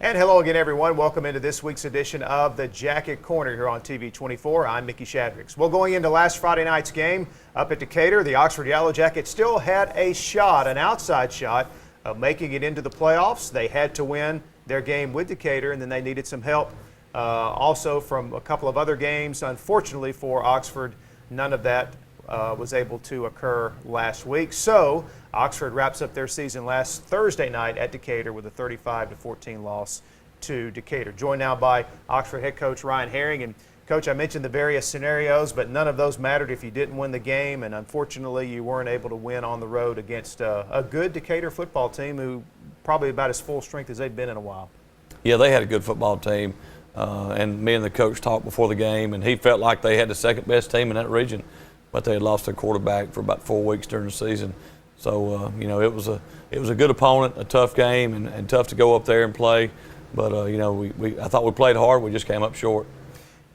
And hello again, everyone. Welcome into this week's edition of the Jacket Corner here on TV 24. I'm Mickey Shadricks. Well, going into last Friday night's game up at Decatur, the Oxford Yellow Jackets still had a shot, an outside shot, of making it into the playoffs. They had to win their game with Decatur, and then they needed some help also from a couple of other games. Unfortunately for Oxford, none of that was able to occur last week. So Oxford wraps up their season last Thursday night at Decatur with a 35-14 loss to Decatur. Joined now by Oxford head coach Ryan Herring. And Coach, I mentioned the various scenarios, but none of those mattered if you didn't win the game. And unfortunately, you weren't able to win on the road against a good Decatur football team who probably about as full strength as they've been in a while. Yeah, they had a good football team. And me and the coach talked before the game, and he felt like they had the second best team in that region. But they had lost their quarterback for about 4 weeks during the season. So, it was a good opponent, a tough game, and tough to go up there and play. But, I thought we played hard. We just came up short.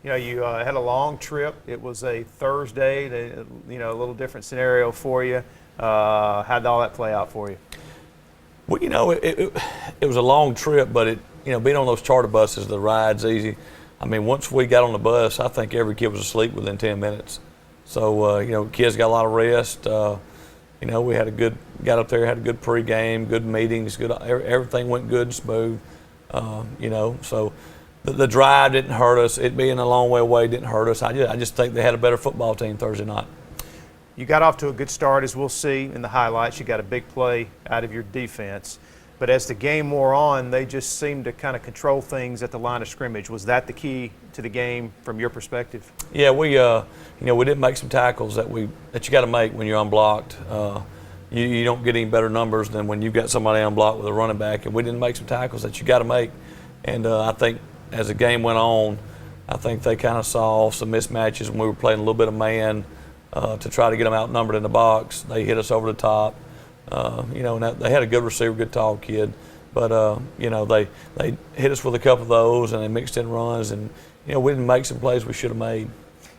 You had a long trip. It was a Thursday, a little different scenario for you. How did all that play out for you? Well, it was a long trip, but being on those charter buses, the ride's easy. I mean, once we got on the bus, I think every kid was asleep within 10 minutes. So, kids got a lot of rest. We got up there, had a good pregame, good meetings, everything went good and smooth. So the drive didn't hurt us. It being a long way away didn't hurt us. I just think they had a better football team Thursday night. You got off to a good start, as we'll see in the highlights. You got a big play out of your defense. But as the game wore on, they just seemed to kind of control things at the line of scrimmage. Was that the key to the game from your perspective? Yeah, we didn't make some tackles that you got to make when you're unblocked. You don't get any better numbers than when you've got somebody unblocked with a running back, and we didn't make some tackles that you got to make. And I think as the game went on, I think they kind of saw some mismatches when we were playing a little bit of man to try to get them outnumbered in the box. They hit us over the top. And they had a good receiver, good tall kid, but they hit us with a couple of those, and they mixed in runs, and we didn't make some plays we should have made.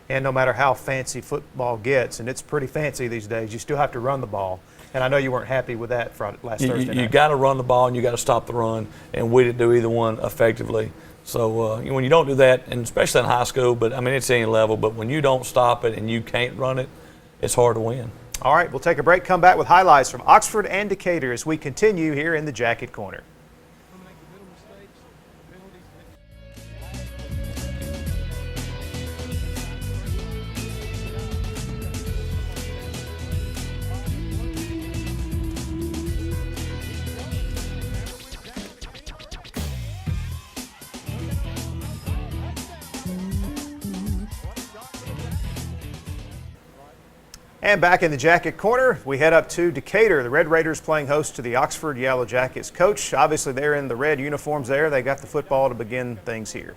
And no matter how fancy football gets, and it's pretty fancy these days, you still have to run the ball. And I know you weren't happy with that last Thursday night. You got to run the ball, and you got to stop the run, and we didn't do either one effectively. So when you don't do that, and especially in high school, but I mean it's any level, but when you don't stop it and you can't run it, it's hard to win. All right, we'll take a break, come back with highlights from Oxford and Decatur as we continue here in the Jacket Corner. And back in the Jacket Corner, we head up to Decatur. The Red Raiders playing host to the Oxford Yellow Jackets. Coach, obviously they're in the red uniforms there. They got the football to begin things here.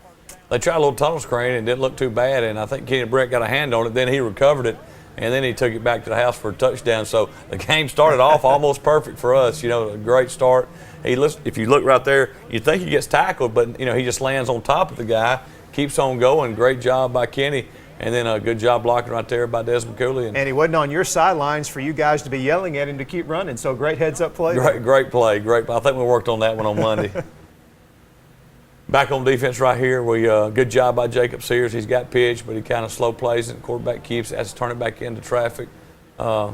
They tried a little tunnel screen and didn't look too bad, and I think Kenny Brett got a hand on it. Then he recovered it, and then he took it back to the house for a touchdown. So the game started off almost perfect for us. A great start. If you look right there, you think he gets tackled, but he just lands on top of the guy, keeps on going. Great job by Kenny. And then a good job blocking right there by Desmond Cooley. And he wasn't on your sidelines for you guys to be yelling at him to keep running. So great heads-up play. Great play. I think we worked on that one on Monday. Back on defense right here, good job by Jacob Sears. He's got pitch, but he kind of slow plays it. The quarterback has to turn it back into traffic. I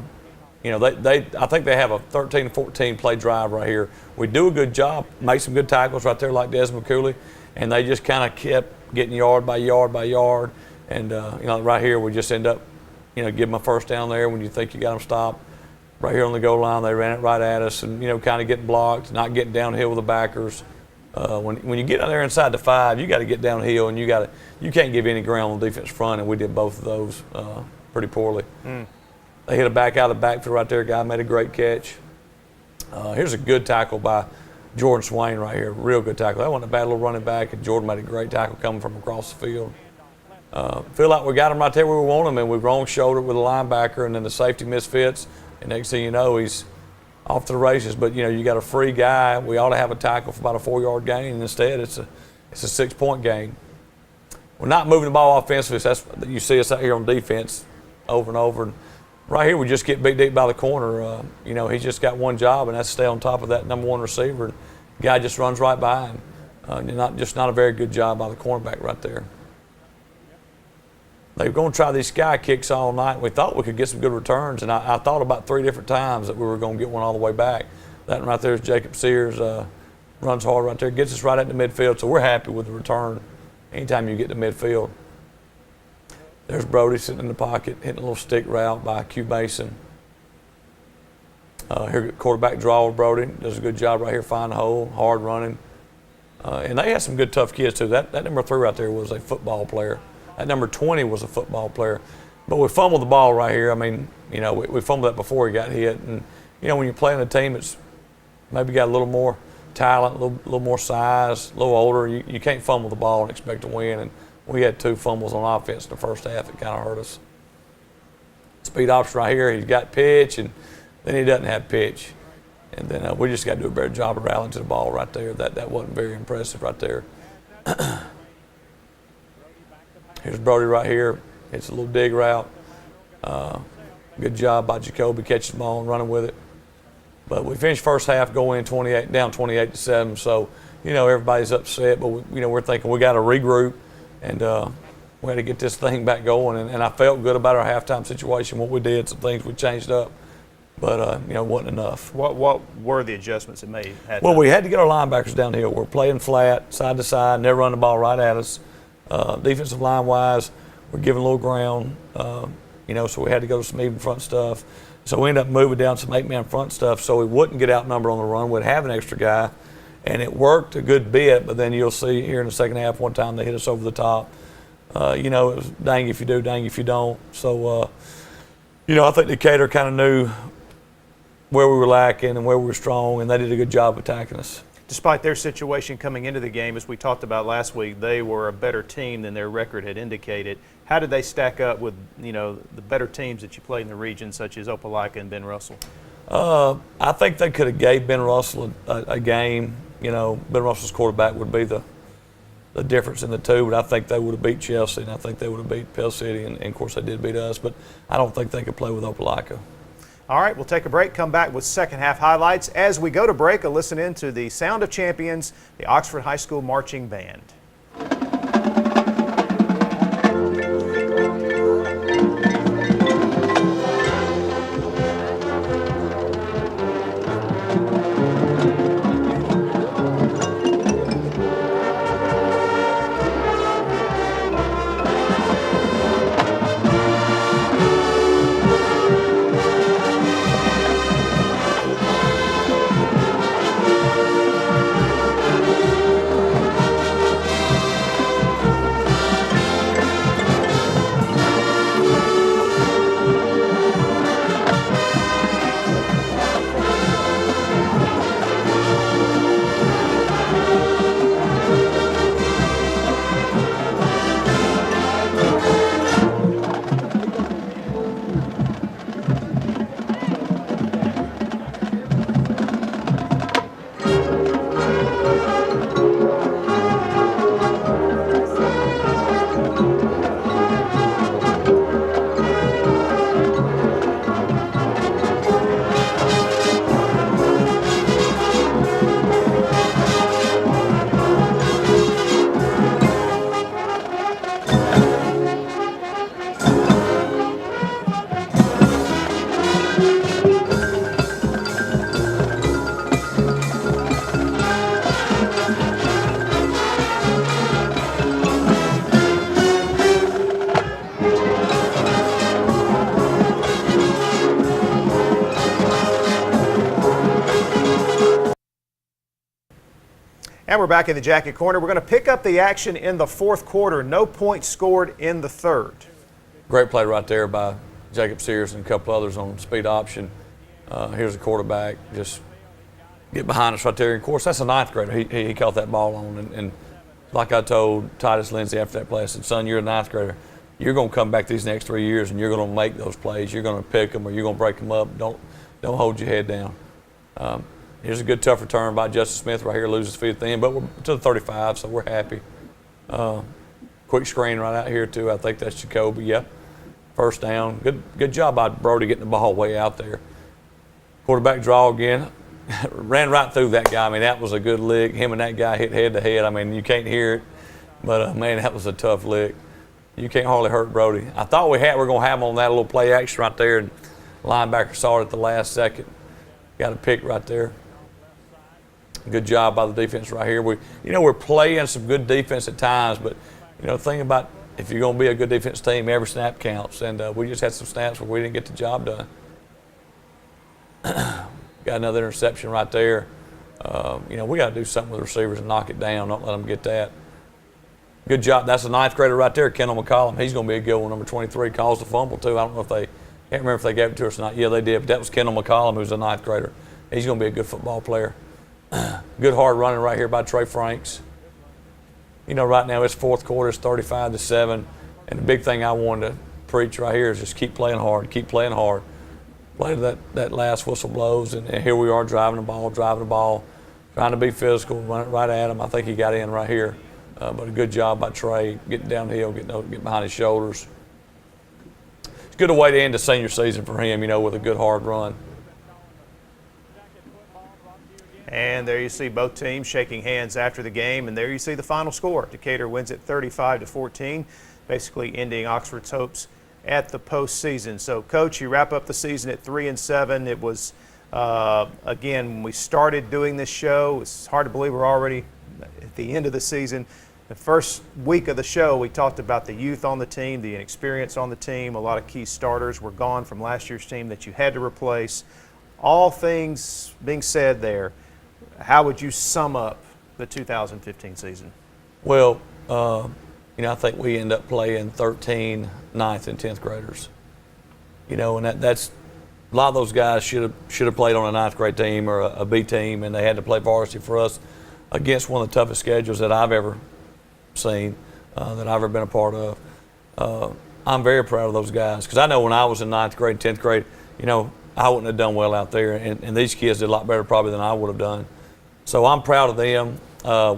think they have a 13-14 play drive right here. We do a good job, make some good tackles right there like Desmond Cooley, and they just kind of kept getting yard by yard by yard. And, right here we just end up, give them a first down there when you think you got them stopped. Right here on the goal line, they ran it right at us and, kind of getting blocked, not getting downhill with the backers. When you get out there inside the 5, you got to get downhill, and you can't give any ground on the defense front, and we did both of those pretty poorly. They hit a back out of the backfield right there. Guy made a great catch. Here's a good tackle by Jordan Swain right here. Real good tackle. That wasn't a bad little running back, and Jordan made a great tackle coming from across the field. Feel like we got him right there where we want him, and we wrong shoulder with a linebacker, and then the safety misfits, and next thing you know, he's off to the races. But you got a free guy. We ought to have a tackle for about a 4-yard gain. Instead, it's a 6-point gain. We're not moving the ball offensively. You see us out here on defense over and over. And right here, we just get beat deep by the corner. He's just got one job, and that's to stay on top of that number one receiver. The guy just runs right by him. Not a very good job by the cornerback right there. They were going to try these sky kicks all night. We thought we could get some good returns, and I thought about 3 different times that we were going to get one all the way back. That one right there is Jacob Sears, runs hard right there, gets us right at the midfield, so we're happy with the return anytime you get to midfield. There's Brody sitting in the pocket, hitting a little stick route by Q Mason. Here, quarterback draw with Brody, does a good job right here, find the hole, hard running. And they had some good, tough kids too. That number 3 right there was a football player. That number 20 was a football player. But we fumbled the ball right here. I mean, we fumbled that before he got hit. And, when you're playing a team that's maybe got a little more talent, a little more size, a little older, you can't fumble the ball and expect to win. And we had 2 fumbles on offense in the first half. It kind of hurt us. Speed option right here, he's got pitch, and then he doesn't have pitch. And then we just got to do a better job of rallying to the ball right there. That wasn't very impressive right there. Here's Brody right here. It's a little dig route. Good job by Jacoby catching the ball and running with it. But we finished first half going down 28-7. So, everybody's upset. But we're thinking we got to regroup, and we had to get this thing back going. And I felt good about our halftime situation. What we did, some things we changed up. But, it wasn't enough. What were the adjustments it made? Well, we had to get our linebackers downhill. We're playing flat, side to side, and they're running the ball right at us. Defensive line-wise, we're giving a little ground, so we had to go to some even front stuff. So we ended up moving down some 8-man front stuff so we wouldn't get outnumbered on the run. We'd have an extra guy, and it worked a good bit, but then you'll see here in the second half one time they hit us over the top. It was dang if you do, dang if you don't. So, I think Decatur kind of knew where we were lacking and where we were strong, and they did a good job attacking us. Despite their situation coming into the game, as we talked about last week, they were a better team than their record had indicated. How did they stack up with, the better teams that you played in the region, such as Opelika and Ben Russell? I think they could have gave Ben Russell a game. Ben Russell's quarterback would be the difference in the two, but I think they would have beat Chelsea, and I think they would have beat Pell City, and of course they did beat us, but I don't think they could play with Opelika. All right, we'll take a break, come back with second half highlights. As we go to break, a listen in to the Sound of Champions, the Oxford High School Marching Band. And we're back in the Jacket Corner. We're going to pick up the action in the fourth quarter. No points scored in the third. Great play right there by Jacob Sears and a couple others on speed option. Here's the quarterback. Just get behind us right there. And of course, that's a ninth grader. He caught that ball on. And like I told Titus Lindsay after that play, I said, son, you're a ninth grader. You're going to come back these next 3 years and you're going to make those plays. You're going to pick them or you're going to break them up. Don't hold your head down. Here's a good tough return by Justice Smith right here, loses feet at the end, but we're to the 35, so we're happy. Quick screen right out here too. I think that's Jacoby. Yeah, first down. Good job by Brody getting the ball way out there. Quarterback draw again. ran right through that guy. I mean, that was a good lick. Him and that guy hit head to head. I mean, you can't hear it, but man, that was a tough lick. You can't hardly hurt Brody. I thought we were going to have him on that little play action right there, and linebacker saw it at the last second. Got a pick right there. Good job by the defense right here. We're playing some good defense at times, but the thing about if you're going to be a good defense team, every snap counts, and we just had some snaps where we didn't get the job done. Got another interception right there. We got to do something with the receivers and knock it down, not let them get that. Good job. That's a ninth grader right there, Kendall McCollum. He's going to be a good one. Number 23 caused the fumble, too. I don't know if can't remember if they gave it to us or not. Yeah, they did, but that was Kendall McCollum, who's a ninth grader. He's going to be a good football player. Good hard running right here by Trey Franks. Right now it's fourth quarter, it's 35-7, and the big thing I wanted to preach right here is just keep playing hard, Play to that last whistle blows, and here we are driving the ball, trying to be physical, run it right at him. I think he got in right here, but a good job by Trey, getting downhill, getting behind his shoulders. It's a good way to end the senior season for him, with a good hard run. And there you see both teams shaking hands after the game, and there you see the final score. Decatur wins it 35-14, basically ending Oxford's hopes at the postseason. So, Coach, you wrap up the season at 3-7. It was, again, when we started doing this show, it's hard to believe we're already at the end of the season. The first week of the show, we talked about the youth on the team, the inexperience on the team. A lot of key starters were gone from last year's team that you had to replace. All things being said there, how would you sum up the 2015 season? Well, I think we end up playing 13 9th and 10th graders. And that's a lot of those guys should have played on a 9th grade team or a B team, and they had to play varsity for us against one of the toughest schedules that I've ever seen, that I've ever been a part of. I'm very proud of those guys because I know when I was in 9th grade and 10th grade, I wouldn't have done well out there, and these kids did a lot better probably than I would have done. So I'm proud of them.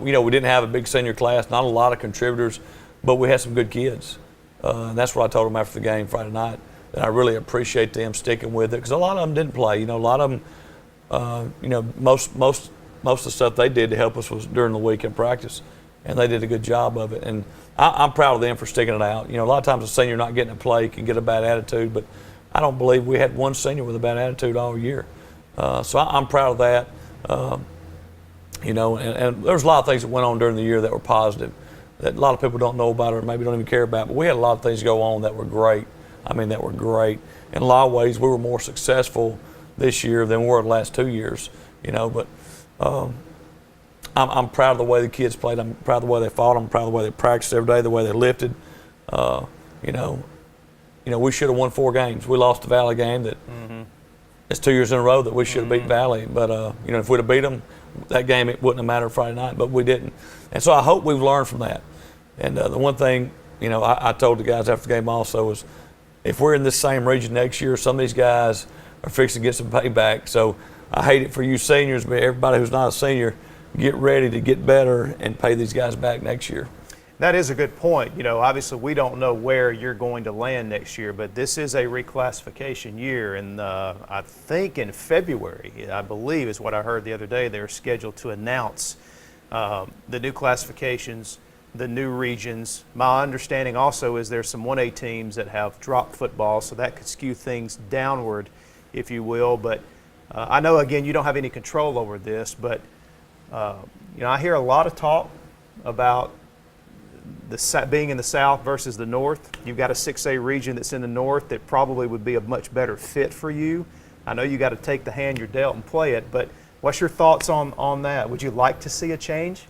We didn't have a big senior class, not a lot of contributors, but we had some good kids. And that's what I told them after the game Friday night, that I really appreciate them sticking with it because a lot of them didn't play. A lot of them, most of the stuff they did to help us was during the week in practice, and they did a good job of it. And I'm proud of them for sticking it out. A lot of times a senior not getting a play can get a bad attitude, but I don't believe we had one senior with a bad attitude all year. So I'm proud of that. And there was a lot of things that went on during the year that were positive that a lot of people don't know about or maybe don't even care about, but we had a lot of things go on that were great. That were great. In a lot of ways, we were more successful this year than we were the last 2 years, but I'm proud of the way the kids played. I'm proud of the way they fought. I'm proud of the way they practiced every day, the way they lifted. We should have won 4 games. We lost the Valley game that it's 2 years in a row that we should have beat Valley. But, if we'd have beat them, that game, it wouldn't have mattered Friday night, but we didn't. And so I hope we've learned from that. And the one thing, I told the guys after the game also is if we're in this same region next year, some of these guys are fixing to get some payback. So I hate it for you seniors, but everybody who's not a senior, get ready to get better and pay these guys back next year. That is a good point. Obviously we don't know where you're going to land next year, but this is a reclassification year. And I think in February, I believe is what I heard the other day, they're scheduled to announce the new classifications, the new regions. My understanding also is there's some 1A teams that have dropped football, so that could skew things downward, if you will. But I know, again, you don't have any control over this, but I hear a lot of talk about being in the South versus the North. You've got a 6A region that's in the North that probably would be a much better fit for you. I know you got to take the hand you're dealt and play it, but what's your thoughts on that? Would you like to see a change?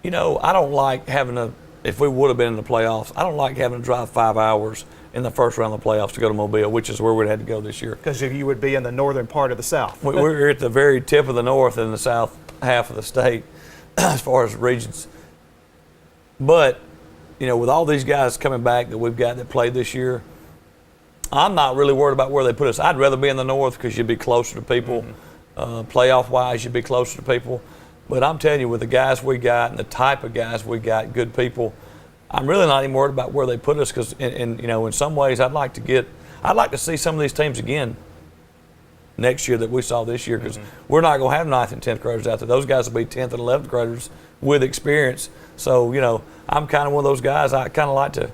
I don't like if we would have been in the playoffs, I don't like having to drive 5 hours in the first round of the playoffs to go to Mobile, which is where we'd had to go this year. Because you would be in the northern part of the South. We're at the very tip of the North and the South half of the state as far as regions. But, with all these guys coming back that we've got that played this year, I'm not really worried about where they put us. I'd rather be in the North because you'd be closer to people. Playoff-wise, you'd be closer to people. But I'm telling you, with the guys we got and the type of guys we got, good people, I'm really not even worried about where they put us because, in some ways, I'd like to see some of these teams again. next year that we saw this year, because we're not going to have 9th and 10th graders out there. Those guys will be 10th and 11th graders with experience. So, you know, I'm kind of one of those guys. I kind of like to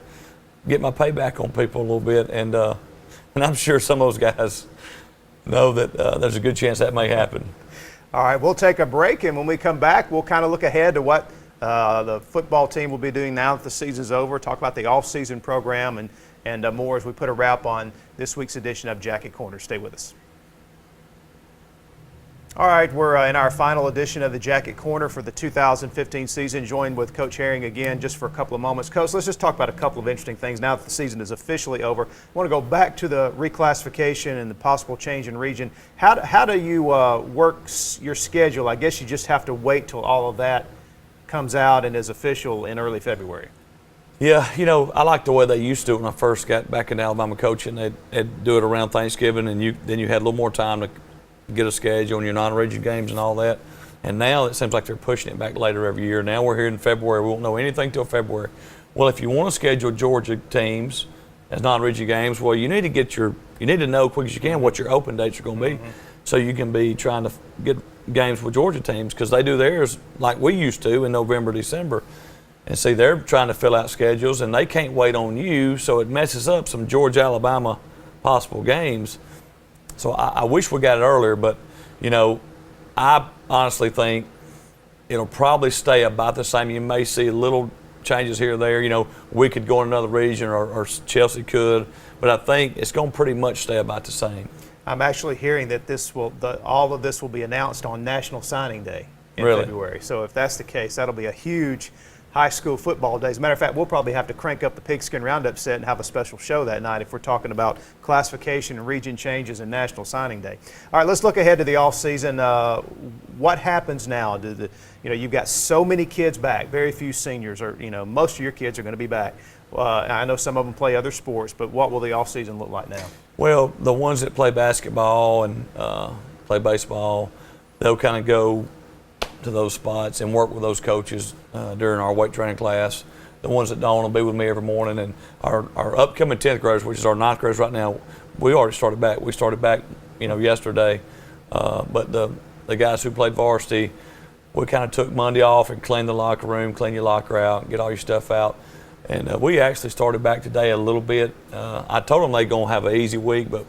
get my payback on people a little bit, and I'm sure some of those guys know that there's a good chance that may happen. All right, we'll take a break, and when we come back, we'll kind of look ahead to what the football team will be doing now that the season's over, talk about the off-season program, and more as we put a wrap on this week's edition of Jacket Corner. Stay with us. All right, we're in our final edition of the Jacket Corner for the 2015 season, joined with Coach Herring again just for a couple of moments. Coach, let's just talk about a couple of interesting things now that the season is officially over. I want to go back to the reclassification and the possible change in region. How do you work your schedule? I guess you just have to wait till all of that comes out and is official in early February. Yeah, you know, I like the way they used to when I first got back into Alabama coaching. They'd do it around Thanksgiving, and then you had a little more time to get a schedule and your non-region games and all that. And now it seems like they're pushing it back later every year. Now we're here in February. We won't know anything till February. Well, if you want to schedule Georgia teams as non-region games, well, you need to know quick as you can what your open dates are going to be, so you can be trying to get games with Georgia teams, because they do theirs like we used to in November, December. And see, they're trying to fill out schedules, and they can't wait on you, so it messes up some Georgia, Alabama possible games. So I wish we got it earlier, but, you know, I honestly think it'll probably stay about the same. You may see little changes here or there. You know, we could go in another region, or Chelsea could, but I think it's going to pretty much stay about the same. I'm actually hearing that all of this will be announced on National Signing Day in Really? February. So if that's the case, that'll be a huge high school football day. As a matter of fact, we'll probably have to crank up the Pigskin Roundup set and have a special show that night if we're talking about classification and region changes and National Signing Day. All right, let's look ahead to the off season. What happens now? You've got so many kids back, very few seniors, or most of your kids are going to be back. I know some of them play other sports, but what will the off season look like now? Well, the ones that play basketball and play baseball, they'll kind of go to those spots and work with those coaches during our weight training class. The ones that don't will be with me every morning. And our upcoming 10th graders, which is our 9th graders right now, we already started back. We started back, yesterday. But the guys who played varsity, we kind of took Monday off and cleaned the locker room, clean your locker out, get all your stuff out. And we actually started back today a little bit. I told them they're going to have an easy week, but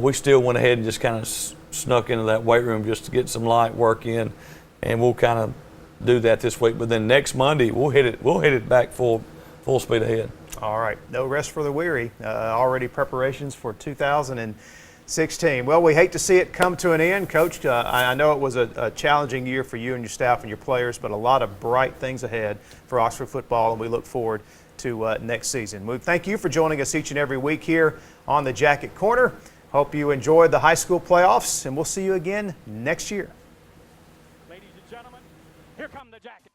we still went ahead and just kind of snuck into that weight room just to get some light work in. And we'll kind of do that this week. But then next Monday, we'll hit it back full speed ahead. All right. No rest for the weary. Already preparations for 2016. Well, we hate to see it come to an end, Coach. I know it was a challenging year for you and your staff and your players, but a lot of bright things ahead for Oxford football, and we look forward to next season. We thank you for joining us each and every week here on the Jacket Corner. Hope you enjoyed the high school playoffs, and we'll see you again next year. Ladies and gentlemen, here come the Jackets.